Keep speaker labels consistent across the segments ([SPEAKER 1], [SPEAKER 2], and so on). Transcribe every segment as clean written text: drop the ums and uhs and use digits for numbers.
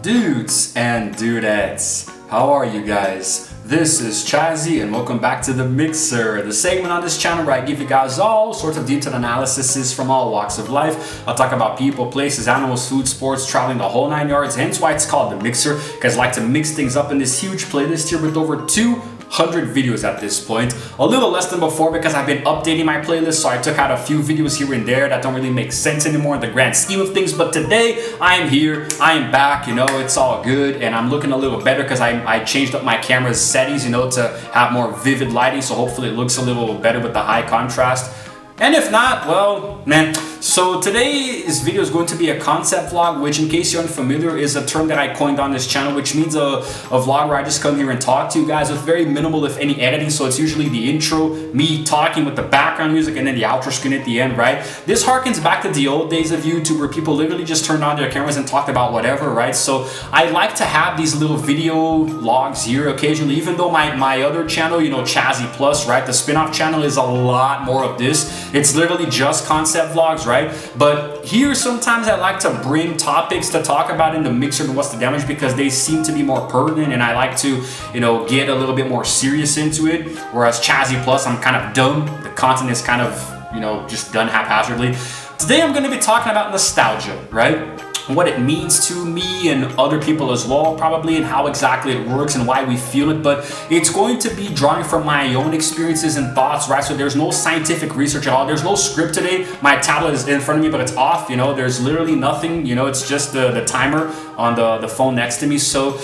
[SPEAKER 1] Dudes and dudettes, how are you guys? This is Chazzy and welcome back to The Mixer, the segment on this channel where I give you guys all sorts of detailed analyses from all walks of life. I'll talk about people, places, animals, food, sports, traveling, the whole 9 yards, hence why it's called The Mixer, because I like to mix things up in this huge playlist here with over 200 videos at this point. A little less than before because I've been updating my playlist, so I took out a few videos here and there that don't really make sense anymore in the grand scheme of things. But today I am here, I am back, you know, it's all good, and I'm looking a little better because I changed up my camera's settings, you know, to have more vivid lighting, so hopefully it looks a little better with the high contrast. And if not, well, man. So today's video is going to be a concept vlog, which, in case you're unfamiliar, is a term that I coined on this channel, which means a vlog where I just come here and talk to you guys with very minimal, if any, editing. So it's usually the intro, me talking with the background music, and then the outro screen at the end, right? This harkens back to the old days of YouTube where people literally just turned on their cameras and talked about whatever, right? So I like to have these little video logs here occasionally, even though my other channel, you know, Chazzy Plus, right? The spin-off channel is a lot more of this. It's literally just concept vlogs, right? But here sometimes I like to bring topics to talk about in the mixer and what's the damage because they seem to be more pertinent, and I like to, you know, get a little bit more serious into it. Whereas Chazzy Plus, I'm kind of dumb. The content is kind of, you know, just done haphazardly. Today I'm going to be talking about nostalgia, right? What it means to me and other people as well, probably, and how exactly it works and why we feel it. But it's going to be drawing from my own experiences and thoughts, right? So there's no scientific research at all. There's no script today. My tablet is in front of me, but it's off, you know. There's literally nothing, you know. It's just the timer on the phone next to me. So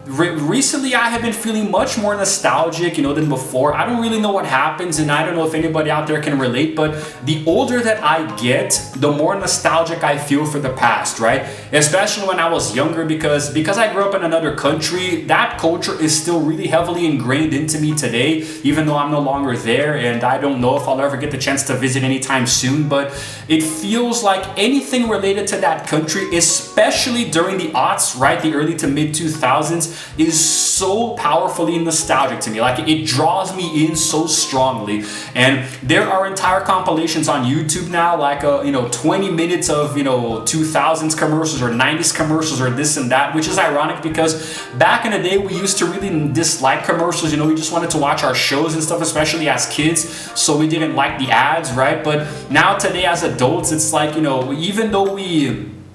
[SPEAKER 1] recently I have been feeling much more nostalgic, you know, than before. I don't really know what happens, and I don't know if anybody out there can relate, but the older that I get, the more nostalgic I feel for the past, right? Especially when I was younger, because I grew up in another country, that culture is still really heavily ingrained into me today, even though I'm no longer there, and I don't know if I'll ever get the chance to visit anytime soon. But it feels like anything related to that country, especially during the aughts, right, the early to mid 2000s, is so powerfully nostalgic to me. Like, it draws me in so strongly. And there are entire compilations on YouTube now, like you know, 20 minutes of, you know, 2000s commercials or 90s commercials or this and that, which is ironic because back in the day we used to really dislike commercials. You know, we just wanted to watch our shows and stuff, especially as kids, so we didn't like the ads, right? But now today as adults, it's like, you know, even though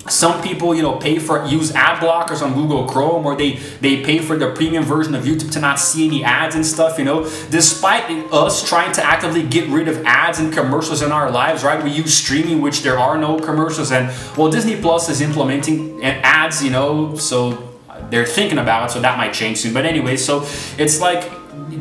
[SPEAKER 1] some people, you know, use ad blockers on Google Chrome, or they pay for the premium version of YouTube to not see any ads and stuff, you know, despite us trying to actively get rid of ads and commercials in our lives, right? We use streaming, which there are no commercials, and well, Disney Plus is implementing ads, you know, so they're thinking about it, so that might change soon. But anyway, so it's like,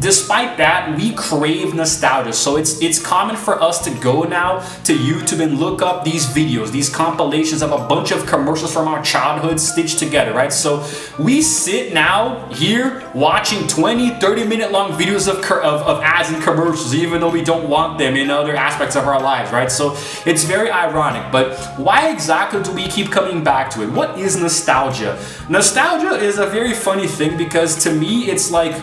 [SPEAKER 1] despite that, we crave nostalgia. So it's common for us to go now to YouTube and look up these videos, these compilations of a bunch of commercials from our childhood stitched together, right? So we sit now here watching 20-30 minute long videos of ads and commercials, even though we don't want them in other aspects of our lives, right? So it's very ironic. But why exactly do we keep coming back to it? What is nostalgia? Nostalgia is a very funny thing because to me it's like,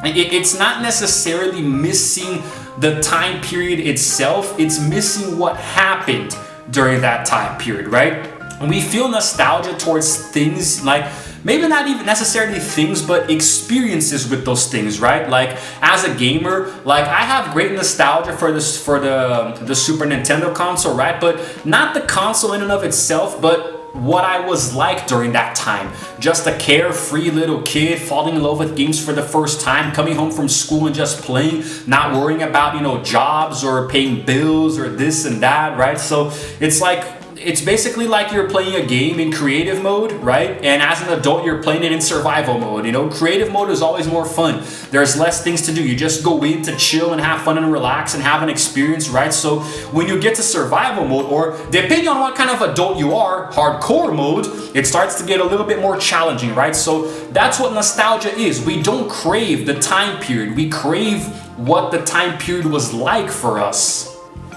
[SPEAKER 1] it's not necessarily missing the time period itself, it's missing what happened during that time period, right? We feel nostalgia towards things, like maybe not even necessarily things, but experiences with those things, right? Like as a gamer, like I have great nostalgia for the Super Nintendo console, right? But not the console in and of itself, but what I was like during that time. Just a carefree little kid falling in love with games for the first time, coming home from school and just playing, not worrying about, you know, jobs or paying bills or this and that, right? So it's like, it's basically like you're playing a game in creative mode, right? And as an adult, you're playing it in survival mode. You know, creative mode is always more fun. There's less things to do. You just go in to chill and have fun and relax and have an experience, right? So when you get to survival mode, or depending on what kind of adult you are, hardcore mode, it starts to get a little bit more challenging, right? So that's what nostalgia is. We don't crave the time period. We crave what the time period was like for us.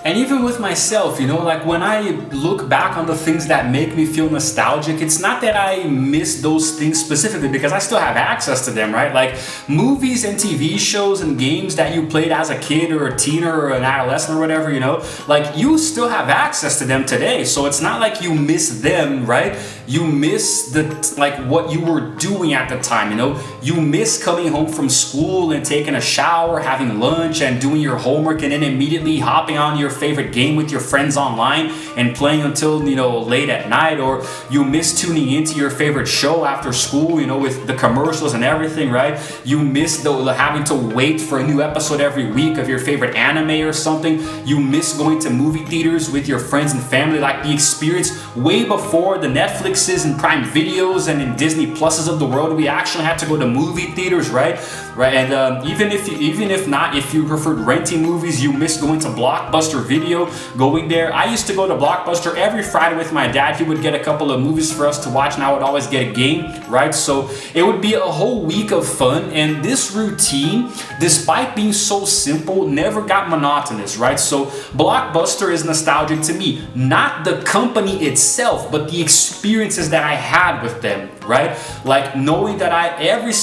[SPEAKER 1] And even with myself, you know, like when I look back on the things that make me feel nostalgic, it's not that I miss those things specifically because I still have access to them, right? Like movies and TV shows and games that you played as a kid or a teener or an adolescent or whatever, you know, like you still have access to them today. So it's not like you miss them, right? You miss like what you were doing at the time, you know? You miss coming home from school and taking a shower, having lunch and doing your homework and then immediately hopping on your favorite game with your friends online and playing until, you know, late at night. Or you miss tuning into your favorite show after school, you know, with the commercials and everything, right? You miss having to wait for a new episode every week of your favorite anime or something. You miss going to movie theaters with your friends and family, like the experience way before the Netflixes and Prime Videos and in Disney Pluses of the world. We actually had to go to movie theaters, right? And even if you preferred renting movies, you miss going to Blockbuster Video, going there. I used to go to Blockbuster every Friday with my dad. He would get a couple of movies for us to watch and I would always get a game, right? So it would be a whole week of fun, and this routine, despite being so simple, never got monotonous, right? So Blockbuster is nostalgic to me, not the company itself, but the experiences that I had with them, right? Like knowing that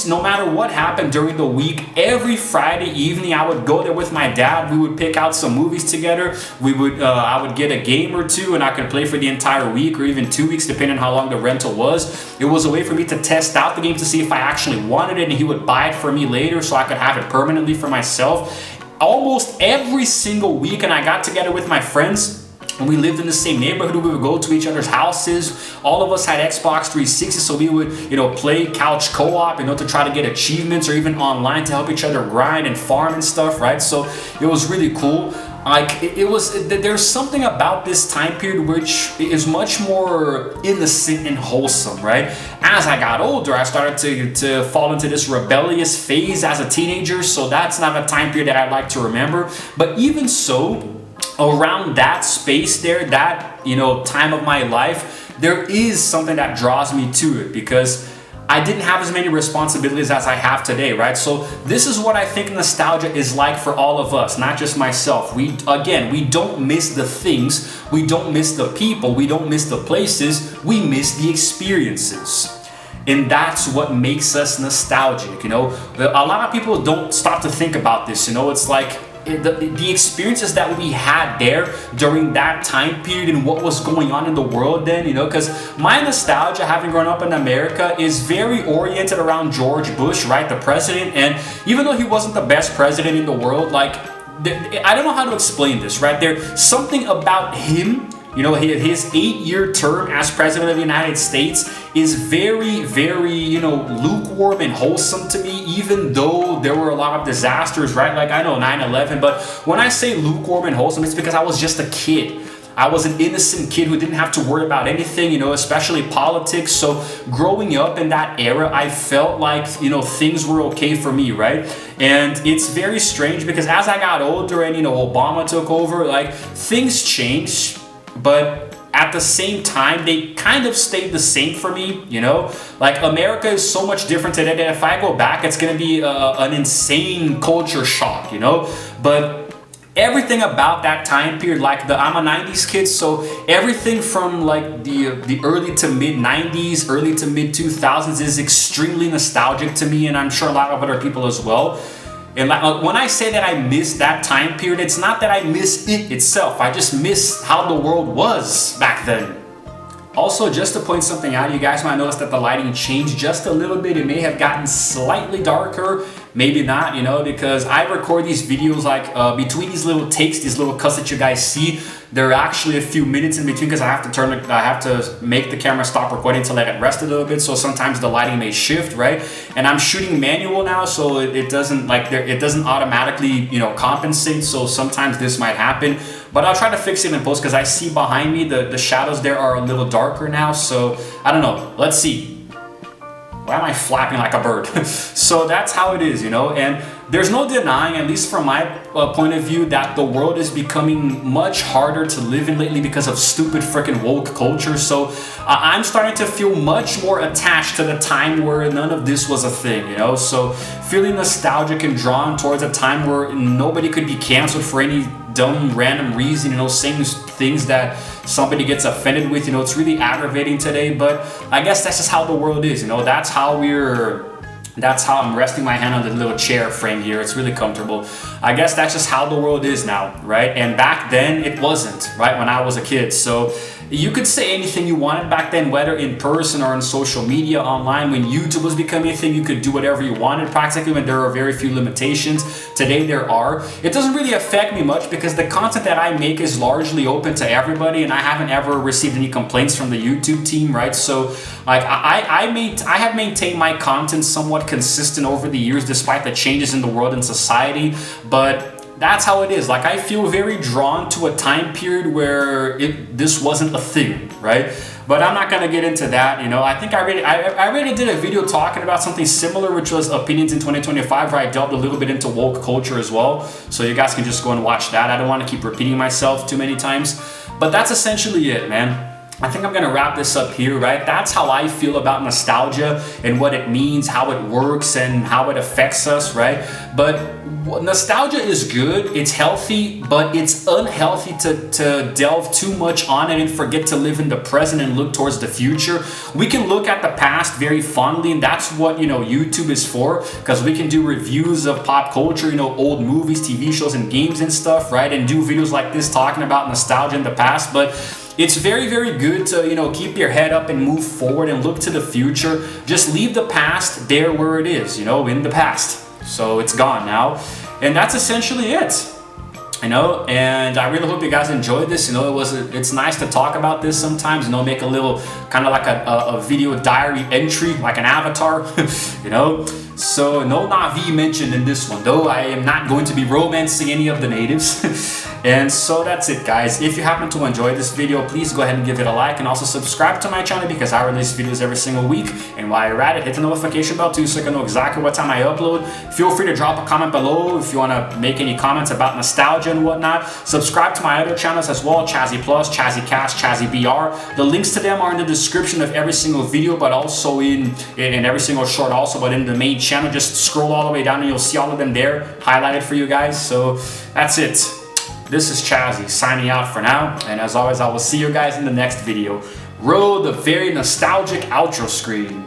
[SPEAKER 1] no matter what happened during the week, every Friday evening I would go there with my dad. We would pick out some movies together. I would get a game or two and I could play for the entire week or even 2 weeks depending on how long the rental was. It was a way for me to test out the game to see if I actually wanted it, and he would buy it for me later so I could have it permanently for myself. Almost every single week, and I got together with my friends. When we lived in the same neighborhood, we would go to each other's houses. All of us had Xbox 360, so we would, you know, play couch co-op, you know, to try to get achievements, or even online to help each other grind and farm and stuff, right? So it was really cool. Like there's something about this time period which is much more innocent and wholesome, right? As I got older, I started to fall into this rebellious phase as a teenager, so that's not a time period that I'd like to remember. But even so, around that space there, that, you know, time of my life, there is something that draws me to it because I didn't have as many responsibilities as I have today, right? So this is what I think nostalgia is like for all of us, not just myself. We don't miss the things, we don't miss the people, we don't miss the places, we miss the experiences. And that's what makes us nostalgic, you know? A lot of people don't stop to think about this, you know? It's like the experiences that we had there during that time period and what was going on in the world then, you know, because my nostalgia, having grown up in America, is very oriented around George Bush, right, the president. And even though he wasn't the best president in the world, like, I don't know how to explain this, right? There's something about him, you know, his 8-year term as president of the United States is very, very, you know, lukewarm and wholesome to me, even though there were a lot of disasters, right? Like, I know 9/11, but when I say lukewarm and wholesome, it's because I was just a kid. I was an innocent kid who didn't have to worry about anything, you know, especially politics. So growing up in that era, I felt like, you know, things were okay for me, right? And it's very strange because as I got older and, you know, Obama took over, like, things changed. But at the same time, they kind of stayed the same for me, you know? Like, America is so much different today that if I go back, it's gonna be an insane culture shock, you know? But everything about that time period, like I'm a 90s kid, so everything from like the early to mid 90s, early to mid 2000s is extremely nostalgic to me, and I'm sure a lot of other people as well. And when I say that I miss that time period, it's not that I miss it itself. I just miss how the world was back then. Also, just to point something out, you guys might notice that the lighting changed just a little bit. It may have gotten slightly darker, maybe not, you know, because I record these videos like between these little takes, these little cuts that you guys see, there are actually a few minutes in between because I have to make the camera stop recording to let it rest a little bit. So sometimes the lighting may shift, right? And I'm shooting manual now, so it doesn't automatically, you know, compensate. So sometimes this might happen, but I'll try to fix it in post because I see behind me the shadows there are a little darker now. So I don't know. Let's see. Why am I flapping like a bird? So that's how it is, you know, and there's no denying, at least from my point of view, that the world is becoming much harder to live in lately because of stupid freaking woke culture. So I'm starting to feel much more attached to the time where none of this was a thing, you know, so feeling nostalgic and drawn towards a time where nobody could be canceled for any dumb, random reason, you know, saying things that somebody gets offended with, you know, it's really aggravating today. But I guess that's just how the world is, you know, that's how I'm resting my hand on the little chair frame here. It's really comfortable. I guess that's just how the world is now, right? And back then it wasn't, right? When I was a kid. So you could say anything you wanted back then, whether in person or on social media, online. When YouTube was becoming a thing, you could do whatever you wanted practically, when there were very few limitations. Today there are. It doesn't really affect me much because the content that I make is largely open to everybody, and I haven't ever received any complaints from the YouTube team, right? So like I have maintained my content somewhat consistent over the years despite the changes in the world and society, but that's how it is. Like, I feel very drawn to a time period where this wasn't a thing, right? But I'm not gonna get into that, you know. I think I already did a video talking about something similar, which was opinions in 2025, where I delved a little bit into woke culture as well. So you guys can just go and watch that. I don't want to keep repeating myself too many times, but that's essentially it, man. I think I'm gonna wrap this up here, right? That's how I feel about nostalgia and what it means, how it works, and how it affects us, right? But nostalgia is good, it's healthy, but it's unhealthy to delve too much on it and forget to live in the present and look towards the future. We can look at the past very fondly, and that's what, you know, YouTube is for, because we can do reviews of pop culture, you know, old movies, TV shows, and games and stuff, right? And do videos like this talking about nostalgia in the past. But it's very, very good to, you know, keep your head up and move forward and look to the future. Just leave the past there where it is, you know, in the past. So it's gone now. And that's essentially it, you know. And I really hope you guys enjoyed this. You know, it's nice to talk about this sometimes, you know, make a little kind of like a video diary entry, like an avatar, you know. So no Na'vi mentioned in this one, though. I am not going to be romancing any of the natives. And so that's it, guys. If you happen to enjoy this video, please go ahead and give it a like, and also subscribe to my channel because I release videos every single week. And while you're at it, hit the notification bell too so you can know exactly what time I upload. Feel free to drop a comment below if you want to make any comments about nostalgia and whatnot. Subscribe to my other channels as well, Chazzy Plus, Chazzy Cast, Chazzy BR. The links to them are in the description of every single video, but also in every single short also, but in the main channel. Just scroll all the way down and you'll see all of them there highlighted for you guys. So that's it. This is Chazzy signing out for now, and as always, I will see you guys in the next video. Roll the very nostalgic outro screen.